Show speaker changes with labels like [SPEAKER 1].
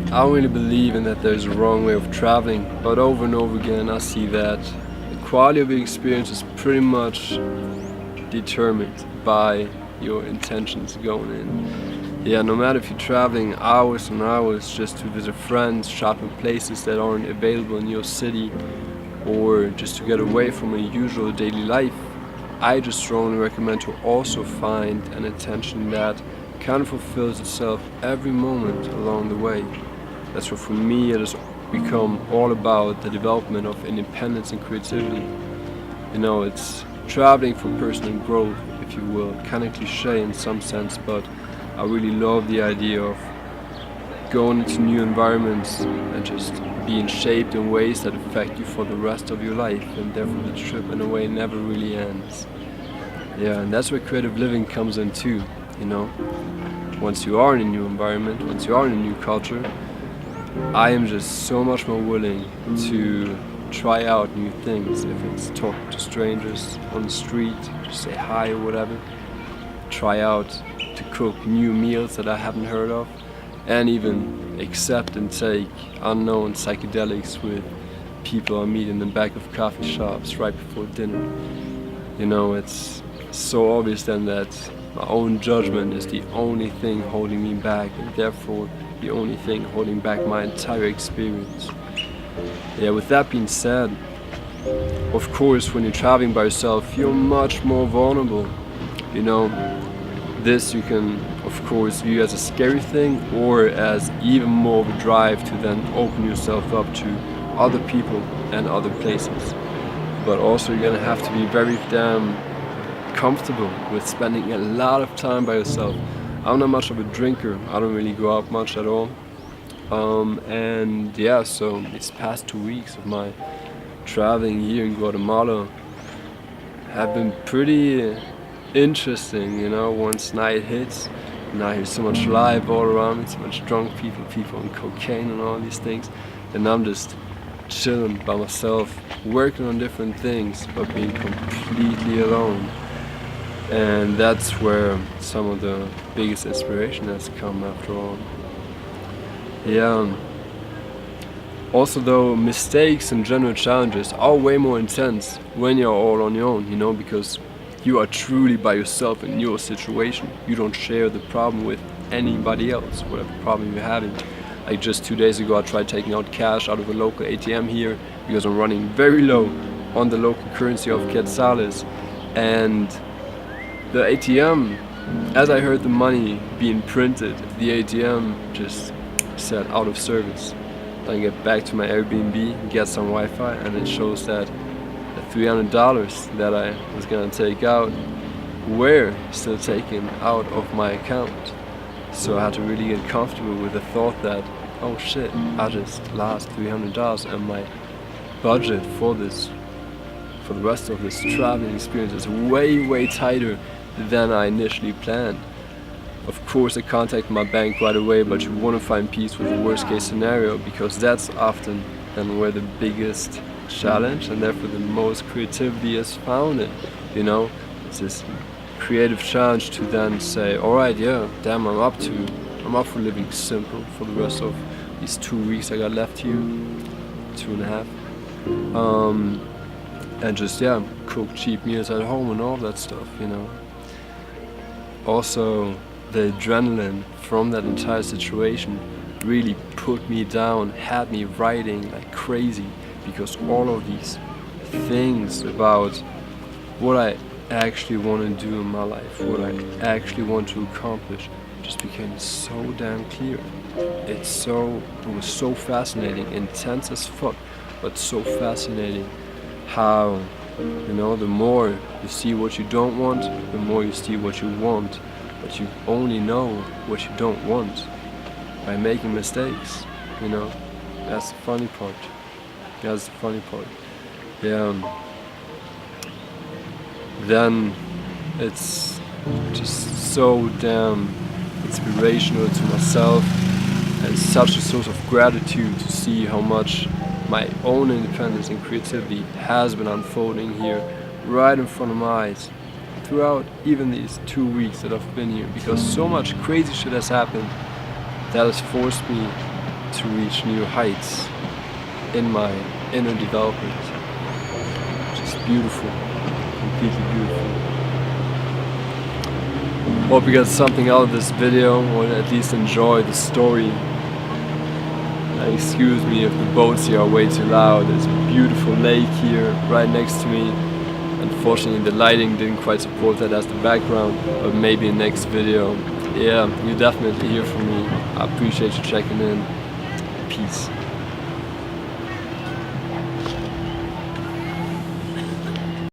[SPEAKER 1] I don't really believe in that there's a wrong way of traveling, but over and over again I see that the quality of the experience is pretty much determined by your intentions going in. Yeah, no matter if you're traveling hours and hours just to visit friends, shopping places that aren't available in your city, or just to get away from a usual daily life, I just strongly recommend to also find an intention that kind of fulfills itself every moment along the way. That's what for me it has become all about the development of independence and creativity. It's traveling for personal growth, if you will. Kind of cliche in some sense, but I really love the idea of going into new environments and just being shaped in ways that affect you for the rest of your life, and therefore the trip in a way never really ends. Yeah, and that's where creative living comes in too, you know. Once you are in a new environment, once you are in a new culture, I am just so much more willing to try out new things. If it's talk to strangers on the street, just say hi or whatever. Try out to cook new meals that I haven't heard of, and even accept and take unknown psychedelics with people I meet in the back of coffee shops right before dinner. It's so obvious then that my own judgment is the only thing holding me back, and therefore the only thing holding back my entire experience. Yeah, with that being said, of course, when you're traveling by yourself, you're much more vulnerable. This you can, of course, view as a scary thing or as even more of a drive to then open yourself up to other people and other places. But also you're gonna have to be very damn comfortable with spending a lot of time by yourself. I'm not much of a drinker. I don't really go out much at all. And yeah, so these past 2 weeks of my traveling here in Guatemala have been pretty interesting, once night hits, and I hear so much live all around me, so much drunk people on cocaine and all these things, and I'm just chilling by myself, working on different things, but being completely alone. And that's where some of the biggest inspiration has come after all. Yeah. Also though, mistakes and general challenges are way more intense when you're all on your own, because you are truly by yourself in your situation. You don't share the problem with anybody else, whatever problem you're having. Like just 2 days ago I tried taking out cash out of a local ATM here because I'm running very low on the local currency of quetzales, and the ATM, as I heard the money being printed, the ATM just said out of service. Then I get back to my Airbnb, get some Wi-Fi, and it shows that the $300 that I was gonna take out were still taken out of my account. So I had to really get comfortable with the thought that, oh shit, I just lost $300 and my budget for the rest of this traveling experience is way tighter than I initially planned. Of course I contacted my bank right away, but you want to find peace with the worst case scenario, because that's often then where the biggest challenge and therefore the most creativity is found in. It's this creative challenge to then say, alright, yeah, damn, I'm up for living simple for the rest of these 2 weeks I got left here, 2.5. And just, yeah, cook cheap meals at home and all that stuff, Also, the adrenaline from that entire situation really put me down, had me writing like crazy, because all of these things about what I actually want to do in my life, what I actually want to accomplish, just became so damn clear. It was so fascinating, intense as fuck, but so fascinating how, the more you see what you don't want, the more you see what you want, but you only know what you don't want by making mistakes, That's the funny part. Yeah. Then it's just so damn inspirational to myself, and such a source of gratitude to see how much my own independence and creativity has been unfolding here right in front of my eyes throughout even these 2 weeks that I've been here, because so much crazy shit has happened that has forced me to reach new heights in my inner development. Just beautiful, completely beautiful. Hope you got something out of this video, or at least enjoy the story. Excuse me if the boats here are way too loud. There's a beautiful lake here right next to me. Unfortunately the lighting didn't quite support that as the background, but maybe in next video. Yeah, you definitely hear from me. I appreciate you checking in. Peace.